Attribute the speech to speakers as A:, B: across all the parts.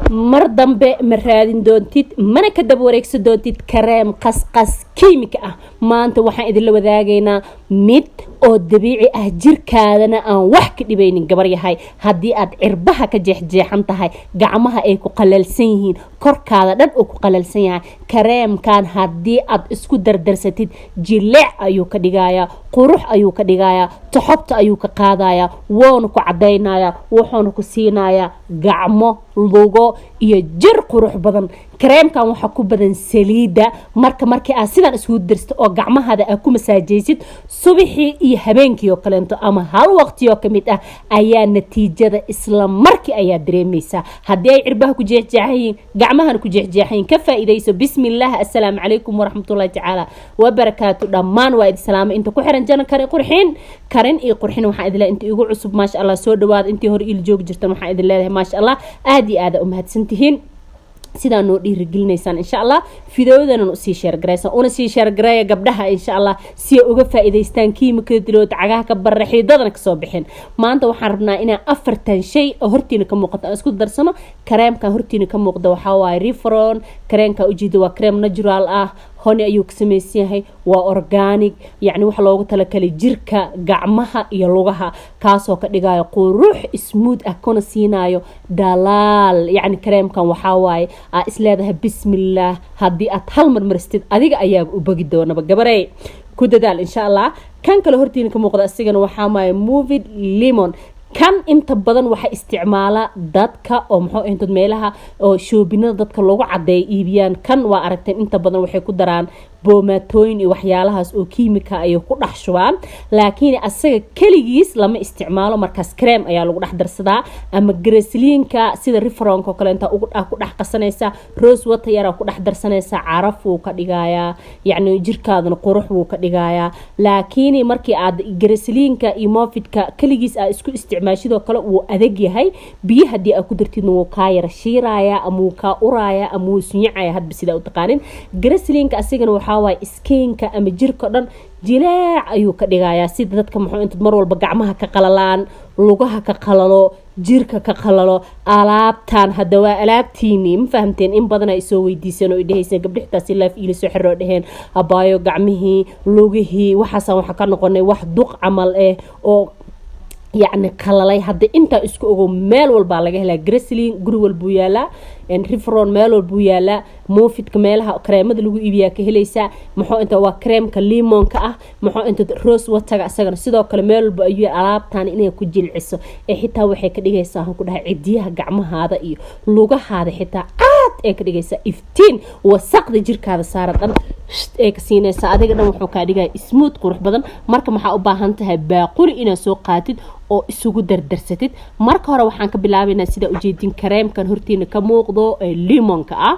A: mar dambe ma raadin doontid mana ka dab wareegsan doontid kareem qasqas kiimika ah. maanta waxaan idin la wadaagaynaa mid oo dabiici ah jirkaadana aan wax ka dhibaynin gabar yahay. haddii aad cirbaha ka jeexjeexan tahay, gacmaha ay ku qalalsan yihiin, korkaada dhan uu ku qalalsan yahay, kareemkan haddii aad isku dardarsatid jileec ayuu ka dhigayaa, qurux ayuu ka dhigayaa, toxobta ayuu ka qaadayaa, woona ku cadaynayaa, wuxuuna ku siinayaa gacmo, lugo iyo jir qurux badan. kareemkan waxa ku badan saliida. markii aad sidan isku darsto oo gacmahada aad ku masaajaysid subaxii iyo habeenkii oo kaleento ama hal waqti oo kamid ah ayaa natiijada isla markii ayaa dareemaysaa. haddii ay cirbaha ku jeexjeexayin, gacmahana ku jeexjeexayin, ka faa'iideyso. bismillaah, assalaamu calaykum waraxmatullaahi tacaala wabarakaatu. dhammaan waa idin salaamo inta ku xiran jana karin iyo qurxin. waxaan idin leeyahay inta igu cusub maasha Allah soo dhawaada, intii hore il joog jirtan waxaan idin leeyahay maasha Allah aad iyo aad u mahadsantihiin sidaa noo dhiirigelinaysaan. insha Allah fiidiyoodana sii share gareysan una sii share gareeya gabdhaha insha Allah si ay uga faa'iideystaan kiimikada dilood cagaha ka baraxiidadana ka soo bixin. maanta waxaan rabnaa inaan afartan shay oo hortiina ka muuqato isku darsano. kareemkan hortiina ka muuqda waxa waaye Revlon. kareemka ujeeda waa kareem natural ah, honey ayuu ka samaysan yahay, waa organic, yacni waxa loogu talagalay jirka, gacmaha iyo lugaha, kaasoo ka dhigayo qurux smooth ah kuna siinayo dhalaal. yacni kareemkan waxa waaye isleedahay bismillaah, haddii aad hal mar maristid adiga ayaa u bogi doonaba gabarey. ku dadaal insha Allah. kan kale hortiina ka muuqda asigana waxaa maaye Moved Lemon. kan inta badan waxa isticmaala dadka oo inta meelaha oo shoobinada dadka loogu cadeey iibiyaan. kan waa aragteen inta badan waxay ku daraan boomatooyin iyo waxyaalahaas oo kiimika ay ku dhax shubaan, laakiin asaga kaligiis lama isticmaalo. markaas cream ayaa lagu dhax darsadaa ama greslinka sida Revlon oo kale inta ugu ku dhax qasanaysa, rose water yar ku dhax darsanaysa, caraf uu ka dhigayaa, yacni jirkaadana qurux uu ka dhigayaa. laakiin markii aad greslinka iyo Movidka kaligiis aad isku isticmaashidoo kale uu adag yahay, biyo hadii aad ku dartidna wuu ka yar shiiraya ama wuu ka uraya ama wuu sunyacaya hadba sida u taqaanin. greslinka asigana waxa waay skinka ama jirka dhan jileec ayuu ka dhigayaa sida dadka inta mar walba gacmaha ka qalalaan, lugaha ka qalalo, jirka ka qalalo. alaabtan hadda waa alaabtiini ma fahamteen. in badan ay soo weydiiseen oo idhahayseen gabdhixtaasi live ila soo xiroo dhaheen abaayo gacmihii lugihii waxaasaan waxa ka noqonay wax duq camal oo yacni qalalay. hadda inta isku ogo meel walba laga helaa. Greslin guri walbuu yaalaa, Revlon meel walbuu yaalaa, Movidka meelaha kareemada lagu iibiyaa ka helaysaa. inta waa kareemka limonka ah, inta rose water asagana sidoo kale meel walba ayuu alaabtaan inay ku jilciso xitaa waxay ka dhigaysaa ku dhahay cidiyaha gacmahaada iyo lugahaada xitaa aad ay ka dhigaysaa iftiin wasaqda jirkaada saaran dhan ee ka siinaysa. adiga dhan wuxuu ka dhigay smooth qurux badan. marka maxaa u baahan tahay baaquli inaad soo qaatid oo isugu dardarsatid. marka hore waxaan ka bilaabaynaa sida ujeedin kareemkan hortiina ka muuqdo limonka ah.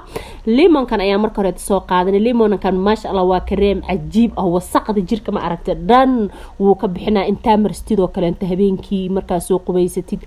A: limonkan ayaa marka hore soo qaadanay. limonkan maasha Allah waa kareem cajiib ah, wasaqda jirka ma aragtay dhan wuu ka bixinaa. inta marstid oo kale inta habeenkii markaa soo qubaysatid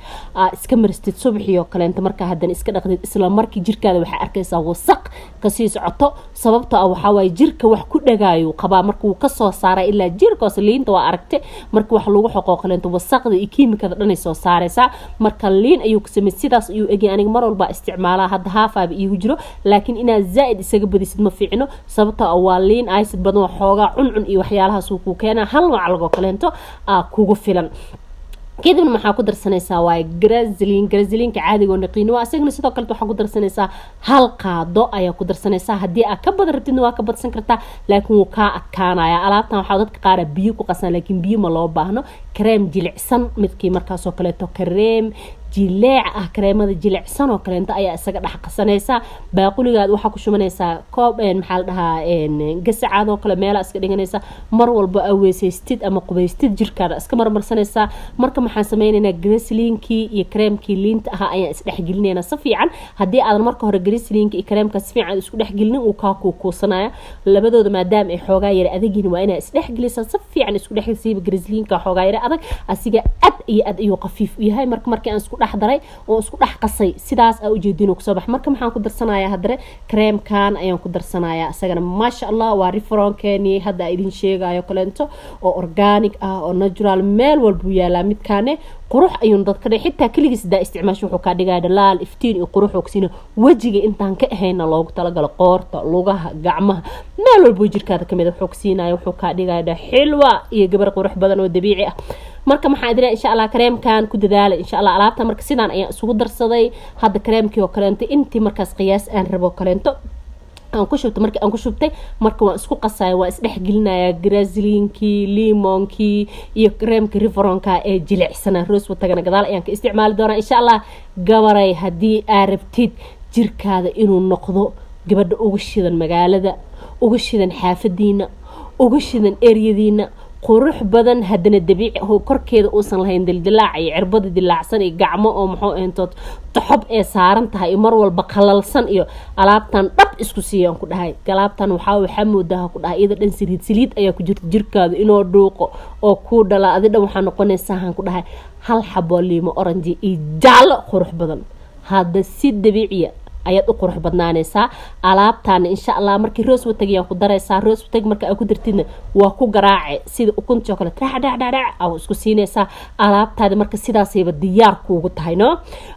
A: iska marstid subaxii oo kale inta markaa hadan iska dhaqdid isla markii jirkaada waxa arkaysaa wasaq ka sii socoto. sababtoo ah waxa way jirka wax ku dhagaayo qaba markuu ka soo saaray ilaa jirkaas liinta waa aragtay markii wax lagu xoqo kale inta wasaqda kiimikada dhan ay soo saaraysa. marka liin ayuu ka sameeyay sidaas ayuu egay. aniga mar walba isticmaalaa hadda haafaaba iigu jiro, laakiin inaad zaaid isaga badisid ma fiicno. sababtoo ah waa liin aysid badan xoogaa cuncun iyo waxyaalahaas uu ku keenaa. hal macalgo kaleento kugu filan. kadibna maxaa ku darsanaysaa waa greslinka caadiga oo naqiin waa asagna sidoo kale waxa ku darsanaysaa hal qaado ayaa ku darsanaysaa. hadii aad ka badan rabtid waa ka badsan kartaa, laakiin wuu ka adkaanaya. alaabtan waxa dadka qaar biyo ku qasan, laakiin biyo ma loo baahno. kareem jilicsan midkii markaas oo kale kareem jileec ah, kareemada jilicsan oo kale ayaa isaga dhax qasanaysa. baaquligaad waxa ku shumanaysaa koob maxaa la dhahaa gasacaad oo kale meel iska dhiganaysa. mar walba aweesaystid ama qubaystid jirkaada iska marmarsanaysa. marka maxaan sameynaynaa greslinkii iyo kareemkii liinta ah ayaan isdhex gelinaynaa si fiican. hadii aadan marka hore greslinka iyo kareemka si fiican isku dhex gelinin uu ka kuusanaya. labadooda maadaama ay xoogaa yar adagin waa inaa isdhex gelisaa si fiican isku dhex siiba. greslinka xoogaa yar adag asiga aad iyo qafiif u yahay. markii aan isku dhex daray oo isku dhex qasay sidaas aa u jeedin ku soo bax. marka maxaan ku darsanayaa hadare kareemkan ayaan ku darsanayaa asagana maasha Allah waa Revlon keeni hadda idin sheegayo kaleento oo organic ah oo natural meel walba yaala. midkaane qurux ayuu dadka xitaa kaligiis daa isticmaasho wuxuu ka dhigaa dhalaal iftiin iyo qurux ogsiina wajiga intaan ka ahayna loogu talagalay qoorta lugaha gacmaha meel walba jirkaada kamid wuxuu ogsiinayo wuxuu ka dhigaa xilwa iyo gabar qurux badan oo dabiici ah marka maxaa idin insha Allah kareemkan ku dadaala insha Allah alaabta marka sidaan ayaan isugu darsaday hadda kareemkii oo kaleento intii markaas qiyaas aan rabo kaleento aan ku shubtay marka waan isku qasay waa isdhex gelinaya grazilinkii limonkii iyo kareemka riveronka ee jilicsan rose watagana gadaal ayaan ka isticmaali doonaa insha Allah gabaray hadii aad rabtid jirkaada inuu noqdo gabadha ugu shidan magaalada ugu shidan xaafadiina ugu shidan eriyadiina qurux badan hadana dabiici oo korkeeda uusan lahayn dildilaac iyo cirbada dilaacsan iyo gacmo oo maxoo intood taxab ee saaran tahay mar walba qalalsan iyo alaabtan dhab isku siiyaan ku dhahay galaabtan waxa moodaa ku dhahay ida dhan saliid ayaa ku jirta jirkaada inoo dhuuqo oo ku dhala adida waxa noqonaysaa han ku dhahay hal xabo liimo orange iyo jaalo qurux badan hada si dabiici ayaad u qurux badnaanaysaa alaabtaan insha Allah markii roos watagiyaan ku daraysaa roos watag marka aad ku dirtidna waa ku garaace sida ukun chocolate dhac aw isku siinaysaa alaabtaada marka sidaasayba diyaar kuugu tahay no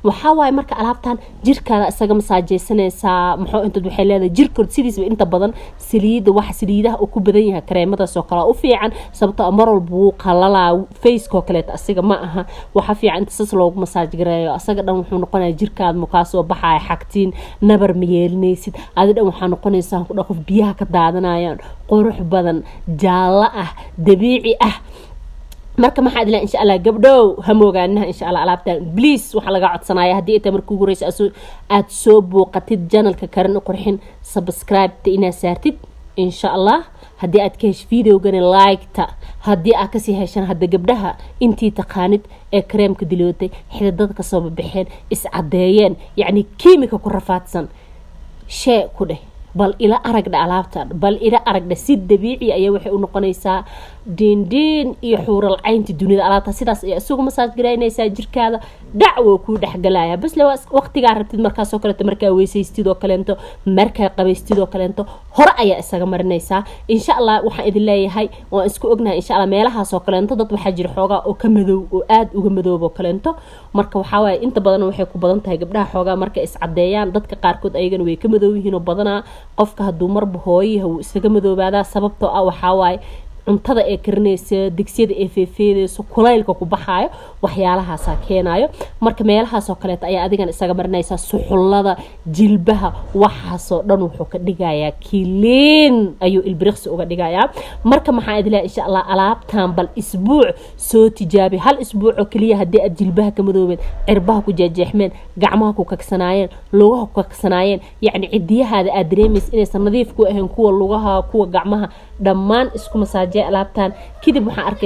A: waxa waay marka alaabtaan jirkaada isaga masaajeysanaysaa maxoo inta waxay leedahay jirkood sidiisba inta badan saliidaha uu ku badan yahay kareemada soo kala u fiican sababtoo mar walba uu qalalaa face ko kale asiga ma aha waxa fiican inta sas loogu masaaj gareeyo asaga dhan wuxuu noqonayaa jirkaada mukaas oo baxay xagtiin nabar miyeelnaysid adida waxaa noqonaysaa ku dhaqof biyaha ka daadanayaan qurux badan jaalo ah dabiici ah marka maxaa idin insha Allah gabdhow hamoogaanaha insha Allah alaabtaan please waxa laga codsanaya hadii inta markuu guurayso aad soo booqatid channelka Karan Qurxin subscribe ina saartid insha Allah hadii aad ka hesho videogan like-ta hadii aad ka sii heshan hada gabdhaha intii taqaanid ee kareemka dilootay xididada ka soo baxeen is cadeeyeen yani kiimika ku rafaadsan shay ku dheh bal ila aragda alaabtan bal ila aragda si dabiici ayaa waxay u noqonaysaa diin iyo xuural caynti dunida alaabta sidaas ay isugu masaaj gareynaysaa jirkaada dacwo ku dhaxgalaya bas la waqtiga rabtid markaas oo kale markaa weysaystid oo kaleento markaa qabaystid oo kaleento hore ayaa isaga marinaysaa insha Allah waxaan idin leeyahay oo isku ognahay insha Allah meelahaas oo kaleento dad waxa jira xoogaa oo ka madow oo aad uga madoob oo kaleento marka waxa waay inta badan waxay ku badan tahay gabdhaha xoogaa marka is cadeeyaan dadka qaarkood ayagana way ka madoow yihiin oo badana qofka haduu marba hooyaha uu isaga madoobaada sababtoo ah waxa waay cuntada ee karinaysa digsiyada ee feefeedayso kulaylka ku baxaayo waxyaalahaas keenayo marka meelahaas oo kale ayaa adigan isaga marinaysa suxullada jilbaha waxaas oo dhan wuxuu ka dhigayaa kileen ayuu ilbiriqsi uga dhigayaa marka maxaa idin insha Allah alaabtan bal isbuuc soo tijaabi hal isbuuc oo kaliya hadii aad jilbaha ka madoobeen cirbaha ku jeexjeexmeen gacmaha ku kaksanaayeen lugaha ku kaksanaayeen yani cidiyahaada aad dareemaysid inay nadiif ku ahayn kuwa lugaha kuwa gacmaha dhammaan isku masaaj alaabtan kidib waxaan arkay